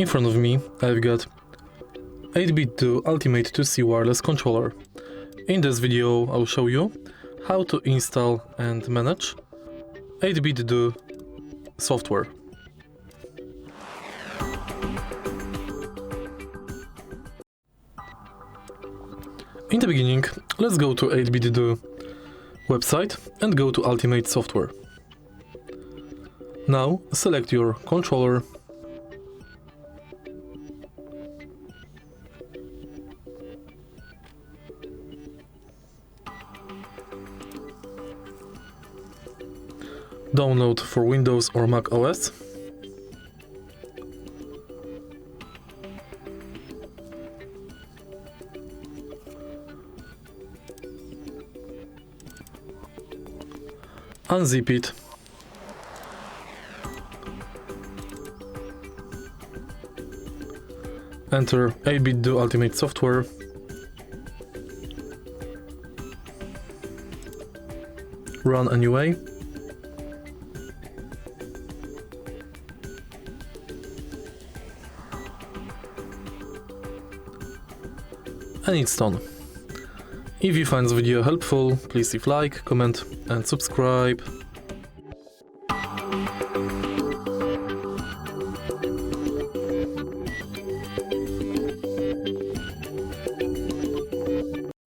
In front of me I've got 8BitDo Ultimate 2C wireless controller. In this video I'll show you how to install and manage 8BitDo software. In the beginning, let's go to 8BitDo website and go to Ultimate Software. Now select your controller, download for Windows or Mac OS, unzip it, enter 8BitDo Ultimate Software, run anyway, and it's done. If you find this video helpful, please leave like, comment and subscribe.